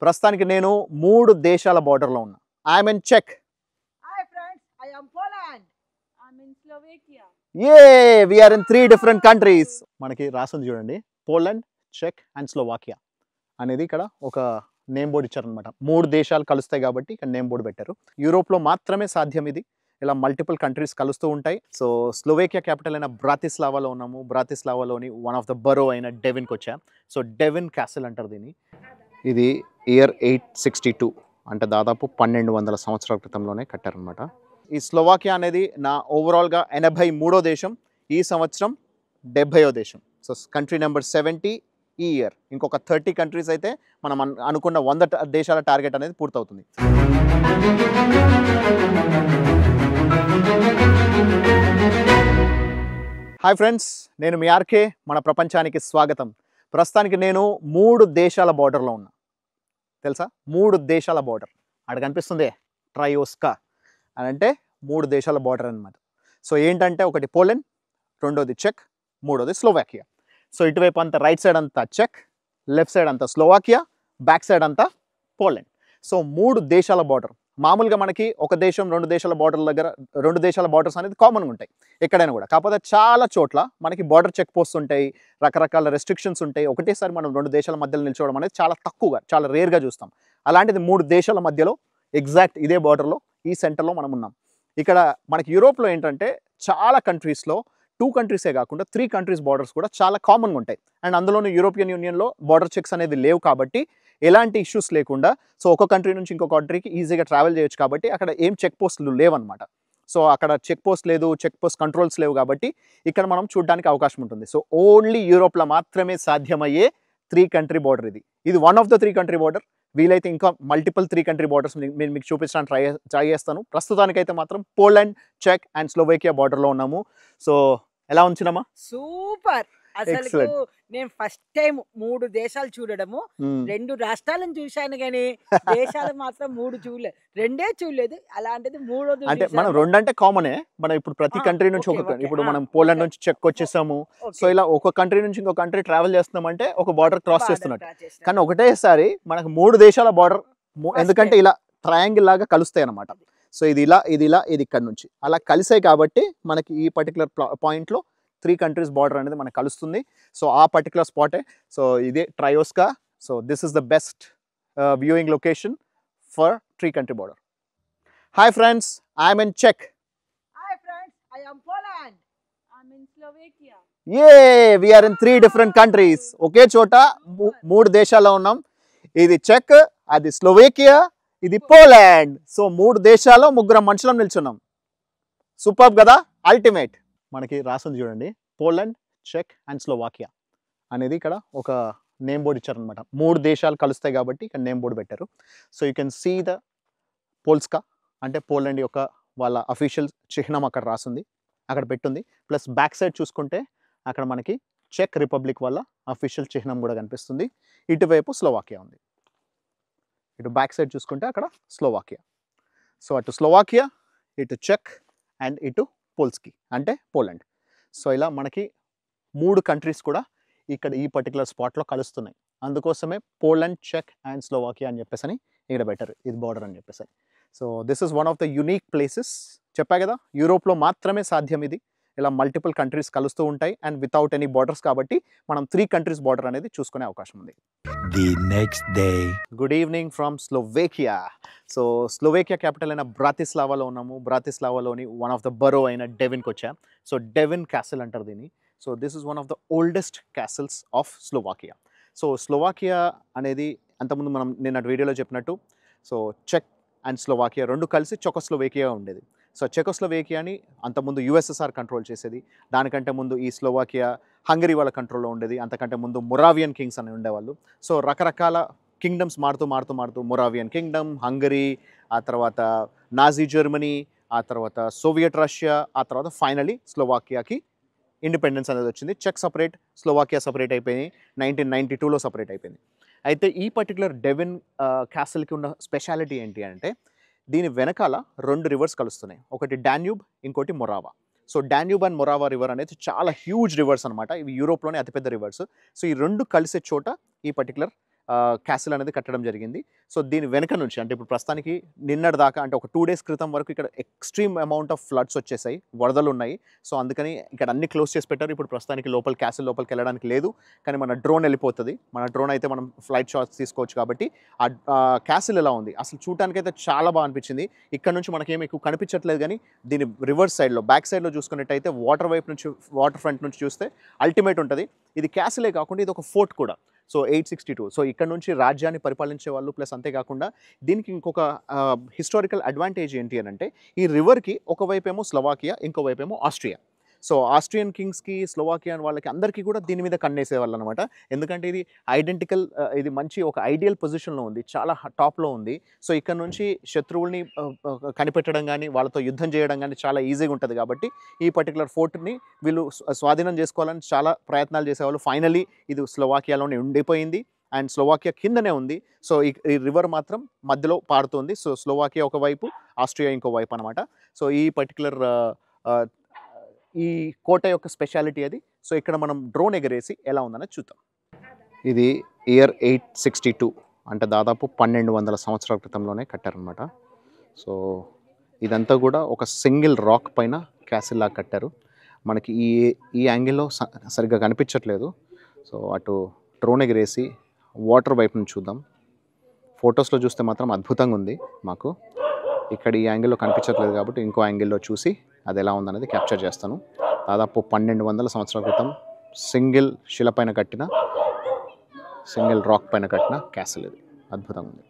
ప్రస్తుతానికి నేను 3 దేశాల బోర్డర్లో ఉన్నా. ఐఎమ్ ఇన్ చెక్. Hi friends, I am Poland. I'm in Slovakia. We are in 3 different countries. మనకి రాసింది చూడండి, పోలాండ్, చెక్ అండ్ స్లోవాకియా అనేది ఇక్కడ ఒక నేమ్ బోర్డు ఇచ్చారనమాట. 3 దేశాలు కలుస్తాయి కాబట్టి ఇక్కడ నేమ్ బోర్డు పెట్టారు. యూరోప్లో మాత్రమే సాధ్యం ఇది. ఇలా మల్టిపుల్ కంట్రీస్ కలుస్తూ ఉంటాయి. సో స్లోవేకియా క్యాపిటల్ అయిన బ్రాతిస్లావాలో ఉన్నాము. బ్రాతిస్లావాలోని వన్ ఆఫ్ ద బరో అయిన డెవిన్కి వచ్చాం. సో డెవిన్ క్యాసిల్ అంటారు దీన్ని. ఇది ఇయర్ 862 అంటే దాదాపు 1200 సంవత్సరాల క్రితంలోనే కట్టారనమాట. ఈ స్లోవాకియా అనేది నా ఓవరాల్గా 83వ దేశం, ఈ సంవత్సరం 70వ దేశం. సో కంట్రీ నెంబర్ 70 ఈ ఇయర్. ఇంకొక 30 కంట్రీస్ అయితే మనం అనుకున్న 100 దేశాల టార్గెట్ అనేది పూర్తవుతుంది. హాయ్ ఫ్రెండ్స్, నేను మీ ఆర్కే. మన ప్రపంచానికి స్వాగతం. ప్రస్తుతానికి నేను 3 దేశాల బార్డర్లో ఉన్నా. తెలుసా, 3 దేశాల బార్డర్. అక్కడ కనిపిస్తుంది ట్రయోస్కా అని, అంటే 3 దేశాల బార్డర్ అనమాట. సో ఏంటంటే ఒకటి పోలాండ్, రెండోది చెక్, మూడోది స్లోవాకియా. సో ఇటువైపు అంతా రైట్ సైడ్ అంతా చెక్, లెఫ్ట్ సైడ్ అంతా స్లోవాకియా, బ్యాక్ సైడ్ అంతా పోలాండ్. సో 3 దేశాల బార్డర్. మామూలుగా మనకి ఒక దేశం 2 దేశాల బార్డర్ దగ్గర 2 దేశాల బార్డర్స్ అనేది కామన్గా ఉంటాయి ఎక్కడైనా కూడా. కాకపోతే చాలా చోట్ల మనకి బార్డర్ చెక్ పోస్ట్ ఉంటాయి, రకరకాల రెస్ట్రిక్షన్స్ ఉంటాయి. ఒకటేసారి మనం 2 దేశాల మధ్యలో నిల్చోవడం అనేది చాలా తక్కువగా, చాలా రేర్గా చూస్తాం. అలాంటిది 3 దేశాల మధ్యలో ఎగ్జాక్ట్ ఇదే బార్డర్లో, ఈ సెంటర్లో మనం ఉన్నాం. ఇక్కడ మనకి యూరోప్లో ఏంటంటే చాలా కంట్రీస్లో 2 కంట్రీసే కాకుండా 3 కంట్రీస్ బార్డర్స్ కూడా చాలా కామన్గా ఉంటాయి. అండ్ అందులోనూ యూరోపియన్ యూనియన్లో బార్డర్ చెక్స్ అనేది లేవు కాబట్టి ఎలాంటి ఇష్యూస్ లేకుండా, సో ఒక కంట్రీ నుంచి ఇంకో కంట్రీకి ఈజీగా ట్రావెల్ చేయొచ్చు కాబట్టి అక్కడ ఏం చెక్ పోస్టులు లేవన్నమాట. సో అక్కడ చెక్ పోస్ట్ లేదు, చెక్ పోస్ట్ కంట్రోల్స్ లేవు కాబట్టి ఇక్కడ మనం చూడడానికి అవకాశం ఉంటుంది. సో ఓన్లీ యూరోప్లో మాత్రమే సాధ్యమయ్యే 3 కంట్రీ బార్డర్ ఇది. ఇది one of the 3 country border. వీలైతే ఇంకా మల్టిపుల్ 3 కంట్రీ బార్డర్స్ నేను మీకు చూపించడానికి ట్రై చేస్తాను. ప్రస్తుతానికైతే మాత్రం పోలాండ్, చెక్ అండ్ స్లోవేకియా బార్డర్లో ఉన్నాము. సో ఎలా ఉంచినమ్మా? సూపర్. అసలు నేను ఫస్ట్ టైం 3 దేశాలు చూడడము. 2 రాష్ట్రాలను చూశాను కానీ దేశాలు మాత్రం 3 చూడలేదు. 2 చూడలేదు. అలాంటిది 3ది అంటే మనం 2 అంటే కామనే. మనం ఇప్పుడు ప్రతి కంట్రీ నుంచి ఇప్పుడు మనం పోలాండ్ నుంచి చెక్ వచ్చేసాము. సో ఇలా ఒక కంట్రీ నుంచి ఇంకో కంట్రీ ట్రావెల్ చేస్తున్నామంటే ఒక బార్డర్ క్రాస్ చేస్తున్నట్టు. కానీ ఒకటేసారి మనకు 3 దేశాల బార్డర్, ఎందుకంటే ఇలా ట్రయాంగిల్ లాగా కలుస్తాయి అన్నమాట. సో ఇది ఇలా, ఇది ఇలా, ఇది ఇక్కడ నుంచి అలా కలిసాయి కాబట్టి మనకి ఈ పర్టికులర్ పాయింట్లో 3 కంట్రీస్ బార్డర్ అనేది మనకు కలుస్తుంది. సో ఆ పర్టికులర్ స్పాటే. సో ఇదే ట్రయోస్కా. So this is the best viewing location for 3 country border. Hi friends, I'm in చెక్. Hi friends, I am Poland. I'm in Slovakia. We are in 3 different countries. ఒకే చోట 3 దేశాల్లో ఉన్నాం. ఇది చెక్, అది స్లోవేకియా, ఇది పోలాండ్. సో 3 దేశాల్లో 3 మనుషులం నిల్చున్నాం. సూపర్ కదా, అల్టిమేట్. మనకి రాసింది చూడండి, పోలాండ్, చెక్ అండ్ స్లోవాకియా అనేది ఇక్కడ ఒక నేమ్ బోర్డు ఇచ్చారనమాట. 3 దేశాలు కలుస్తాయి కాబట్టి ఇక్కడ నేమ్ బోర్డు పెట్టారు. So you can see the Polska అంటే పోలాండ్ యొక్క వాళ్ళ అఫీషియల్ చిహ్నం అక్కడ రాసింది, అక్కడ పెట్టుంది. ప్లస్ బ్యాక్ సైడ్ చూసుకుంటే అక్కడ మనకి చెక్ రిపబ్లిక్ వాళ్ళ అఫీషియల్ చిహ్నం కూడా కనిపిస్తుంది. ఇటువైపు స్లోవాకియా ఉంది. ఇటు బ్యాక్ సైడ్ చూసుకుంటే అక్కడ స్లోవాకియా. సో అటు స్లోవాకియా, ఇటు చెక్ అండ్ ఇటు పోల్స్కి అంటే పోలాండ్. సో ఇలా మనకి 3 కంట్రీస్ కూడా ఇక్కడ ఈ పర్టికులర్ స్పాట్లో కలుస్తున్నాయి. అందుకోసమే పోలాండ్, చెక్ అండ్ స్లోవాకియా అని చెప్పేసి ఇక్కడ బెటర్, ఇది బార్డర్ అని చెప్పేసి. So this is one of the unique places. చెప్పా కదా, యూరోప్లో మాత్రమే సాధ్యం ఇది. ఇలా మల్టిపుల్ కంట్రీస్ కలుస్తూ ఉంటాయి అండ్ వితౌట్ ఎనీ బార్డర్స్ కాబట్టి మనం 3 కంట్రీస్ బార్డర్ అనేది చూసుకునే అవకాశం ఉంది. The next day. Good evening from Slovakia. So Slovakia capital అయిన బ్రాతిస్లావాలో ఉన్నాము. బ్రాతిస్లావాలోని వన్ ఆఫ్ ద బరో అయిన డెవిన్కి వచ్చాం. సో డెవిన్ క్యాసిల్ అంటారు దీన్ని. So this is one of the oldest castles of Slovakia. So Slovakia అనేది అంతకుముందు మనం నిన్న వీడియోలో చెప్పినట్టు, సో చెక్ అండ్ స్లోవాకియా 2 కలిసి చెకోస్లోవేకియా ఉండేది. సో చెకోస్లోవేకియాని అంతకుముందు యుఎస్ఎస్ఆర్ కంట్రోల్ చేసేది. దానికంటే ముందు ఈ స్లోవాకియా హంగరీ వాళ్ళ కంట్రోల్లో ఉండేది. అంతకంటే ముందు మొరావియన్ కింగ్స్ అని ఉండేవాళ్ళు. సో రకరకాల కింగ్డమ్స్ మారుతూ మొరావియన్ కింగ్డమ్, హంగరీ, ఆ తర్వాత నాజీ జర్మనీ, ఆ తర్వాత సోవియట్ రష్యా, ఆ తర్వాత ఫైనలీ స్లోవాకియాకి ఇండిపెండెన్స్ అనేది వచ్చింది. చెక్ సపరేట్, స్లోవాకియా సపరేట్ అయిపోయి 1992లో సపరేట్ అయిపోయింది. అయితే ఈ పర్టికులర్ డెవిన్ క్యాసిల్కి ఉన్న స్పెషాలిటీ ఏంటి అంటే, దీని వెనకాల 2 రివర్స్ కలుస్తున్నాయి. ఒకటి డాన్యూబ్, ఇంకోటి మొరావా. సో డాన్యూబ్ అండ్ మొరావా రివర్ అనేది చాలా హ్యూజ్ రివర్స్ అనమాట. ఇవి యూరోప్లోనే అతిపెద్ద రివర్స్. సో ఈ 2 కలిసే చోట ఈ పర్టికులర్ క్యాసిల్ అనేది కట్టడం జరిగింది. సో దీని వెనక నుంచి అంటే ఇప్పుడు ప్రస్తుతానికి నిన్నటి దాకా అంటే ఒక 2 days క్రితం వరకు ఇక్కడ ఎక్స్ట్రీమ్ అమౌంట్ ఆఫ్ ఫ్లడ్స్ వచ్చేసాయి, వరదలు ఉన్నాయి. సో అందుకని ఇక్కడ అన్ని క్లోజ్ చేసి పెట్టారు. ఇప్పుడు ప్రస్తుతానికి క్యాసిల్ లోపలికి వెళ్ళడానికి లేదు. కానీ మన డ్రోన్ వెళ్ళిపోతుంది. మన డ్రోన్ అయితే మనం ఫ్లైట్ షాట్స్ తీసుకోవచ్చు. కాబట్టి ఆ క్యాసిల్ ఎలా ఉంది అసలు చూడటానికి అయితే చాలా బాగా అనిపించింది. ఇక్కడ నుంచి మనకేమి ఎక్కువ కనిపించట్లేదు, కానీ దీని రివర్స్ సైడ్లో బ్యాక్ సైడ్లో చూసుకున్నట్టయితే వాటర్ వైపు నుంచి వాటర్ ఫ్రంట్ నుంచి చూస్తే అల్టిమేట్ ఉంటుంది. ఇది క్యాసిలే కాకుండా ఇది ఒక ఫోర్ట్ కూడా. సో 862. సో ఇక్కడ నుంచి రాజ్యాన్ని పరిపాలించే వాళ్ళు ప్లస్ అంతేకాకుండా దీనికి ఇంకొక హిస్టారికల్ అడ్వాంటేజ్ ఏంటి అని అంటే ఈ రివర్కి ఒకవైపేమో స్లోవాకియా, ఇంకోవైపేమో ఆస్ట్రియా. సో ఆస్ట్రియన్ కింగ్స్కి, స్లోవాకియన్ వాళ్ళకి అందరికీ కూడా దీని మీద కన్నేసేవాళ్ళు అనమాట. ఎందుకంటే ఇది ఐడెంటికల్, ఇది మంచి ఒక ఐడియల్ పొజిషన్లో ఉంది, చాలా టాప్లో ఉంది. సో ఇక్కడ నుంచి శత్రువుల్ని కనిపెట్టడం కానీ వాళ్ళతో యుద్ధం చేయడం కానీ చాలా ఈజీగా ఉంటుంది. కాబట్టి ఈ పర్టికులర్ ఫోర్ట్ని వీళ్ళు స్వాధీనం చేసుకోవాలని చాలా ప్రయత్నాలు చేసేవాళ్ళు. ఫైనలీ ఇది స్లోవాకియాలోనే ఉండిపోయింది అండ్ స్లోవాకియా కిందనే ఉంది. సో ఈ రివర్ మాత్రం మధ్యలో పారుతుంది. సో స్లోవాకియా ఒకవైపు, ఆస్ట్రియా ఇంకో వైపు అనమాట. సో ఈ పర్టికులర్ ఈ కోట యొక్క స్పెషాలిటీ అది. సో ఇక్కడ మనం డ్రోన్ ఎగరేసి ఎలా ఉందన్నది చూద్దాం. ఇది ఇయర్ 862 అంటే దాదాపు 1200 సంవత్సరాల క్రితంలోనే కట్టారనమాట. సో ఇదంతా కూడా ఒక సింగిల్ రాక్ పైన క్యాసిల్ లాగా కట్టారు. మనకి ఈ యాంగిల్లో సరిగ్గా కనిపించట్లేదు. సో అటు డ్రోన్ ఎగరేసి వాటర్ వైపు నుంచి చూద్దాం. ఫొటోస్లో చూస్తే మాత్రం అద్భుతంగా ఉంది. మాకు ఇక్కడ ఈ యాంగిల్లో కనిపించట్లేదు కాబట్టి ఇంకో యాంగిల్లో చూసి అది ఎలా ఉందనేది క్యాప్చర్ చేస్తాను. దాదాపు 1200 సంవత్సరాల క్రితం సింగిల్ శిల పైన కట్టిన, సింగిల్ రాక్ పైన కట్టిన క్యాసిల్ ఇది. అద్భుతంగా ఉంది.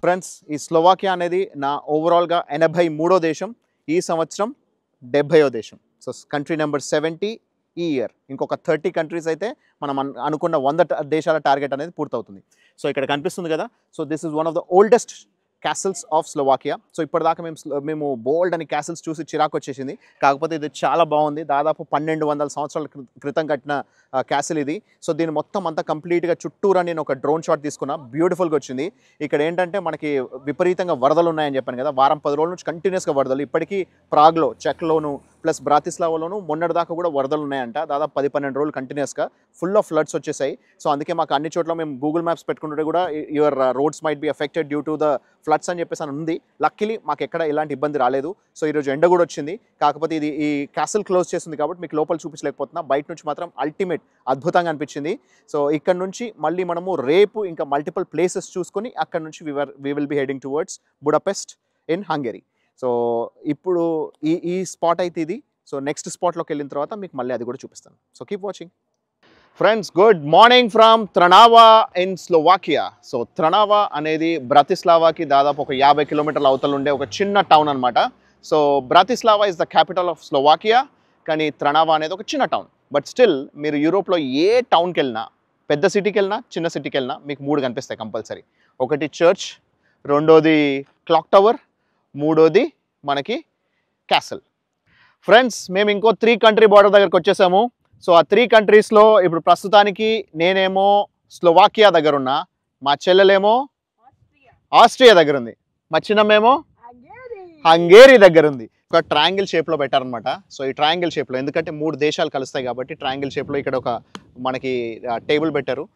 ఫ్రెండ్స్, ఈ స్లోవాకియా అనేది నా ఓవరాల్గా 83వ దేశం, ఈ సంవత్సరం 70వ దేశం. సో కంట్రీ నెంబర్ 70 ఈ ఇయర్. ఇంకొక 30 కంట్రీస్ అయితే మనం అనుకున్న 100 దేశాల టార్గెట్ అనేది పూర్తవుతుంది. సో ఇక్కడ కనిపిస్తుంది కదా. So this is one of the oldest castles of Slovakia. So ఇప్పటిదాకా మేము బోల్డ్ అని క్యాసిల్స్ చూసి చిరాకు వచ్చేసింది. కాకపోతే ఇది చాలా బాగుంది. దాదాపు 1200 సంవత్సరాల క్రితం కట్టిన క్యాసిల్ ఇది. సో దీని మొత్తం అంతా కంప్లీట్గా చుట్టూరా నేను ఒక డ్రోన్ షాట్ తీసుకున్నా. బ్యూటిఫుల్గా వచ్చింది. ఇక్కడ ఏంటంటే మనకి విపరీతంగా వరదలు ఉన్నాయని చెప్పాను కదా. వారం 10 రోజుల నుంచి కంటిన్యూస్గా వరదలు. ఇప్పటికీ ప్రాగ్లో, చెక్లోను ప్లస్ బ్రాతిస్లావాలోను మొన్నటి దాకా కూడా వరదలు ఉన్నాయంట. దాదాపు 10-12 రోజులు కంటిన్యూస్గా ఫుల్ ఆఫ్ ఫ్లడ్స్ వచ్చేసాయి. సో అందుకే మాకు అన్ని చోట్ల మేము గూగుల్ మ్యాప్స్ పెట్టుకుంటుంటే కూడా your roads might be affected due to the floods అని చెప్పేసి అని ఉంది. లక్కీలీ మాకు ఎక్కడ ఎలాంటి ఇబ్బంది రాలేదు. సో ఈరోజు ఎండ కూడా వచ్చింది. కాకపోతే ఇది ఈ క్యాసిల్ క్లోజ్ చేస్తుంది కాబట్టి మీకు లోపల చూపించలేకపోతున్నా. బయట నుంచి మాత్రం అల్టిమేట్ అద్భుతంగా అనిపించింది. సో ఇక్కడ నుంచి మళ్ళీ మనము రేపు ఇంకా మల్టిపుల్ ప్లేసెస్ చూసుకొని అక్కడ నుంచి we will be heading towards Budapest in Hungary. So ఇప్పుడు ఈ స్పాట్ అయితే ఇది. సో నెక్స్ట్ స్పాట్లోకి వెళ్ళిన తర్వాత మీకు మళ్ళీ అది కూడా చూపిస్తాను. So keep watching. Friends, good morning from Trnava in Slovakia. So Trnava అనేది బ్రాతిస్లావాకి దాదాపు ఒక 50 కిలోమీటర్ల అవతల ఉండే ఒక చిన్న టౌన్ అనమాట. So Bratislava is the capital of Slovakia, కానీ త్రనావా అనేది ఒక చిన్న టౌన్. బట్ స్టిల్ మీరు యూరోప్లో ఏ టౌన్కి వెళ్ళినా, పెద్ద సిటీకి వెళ్ళినా, చిన్న సిటీకి వెళ్ళినా మీకు 3 కనిపిస్తాయి కంపల్సరీ. ఒకటి చర్చ్, రెండోది క్లాక్ టవర్, మూడోది మనకి క్యాసిల్. ఫ్రెండ్స్, మేము ఇంకో 3 కంట్రీ బార్డర్ దగ్గరకు వచ్చేసాము. సో ఆ 3 కంట్రీస్లో ఇప్పుడు ప్రస్తుతానికి నేనేమో స్లోవాకియా దగ్గర ఉన్నా, మా చెల్లెలేమో ఆస్ట్రియా దగ్గర ఉంది, మా చిన్నమ్మేమో హంగేరీ దగ్గర ఉంది. ఒక ట్రయాంగిల్ షేప్లో పెట్టారనమాట. సో ఈ ట్రయాంగిల్ షేప్లో, ఎందుకంటే 3 దేశాలు కలుస్తాయి కాబట్టి ట్రయాంగిల్ షేప్లో ఇక్కడ ఒక మనకి టేబుల్ పెట్టారు.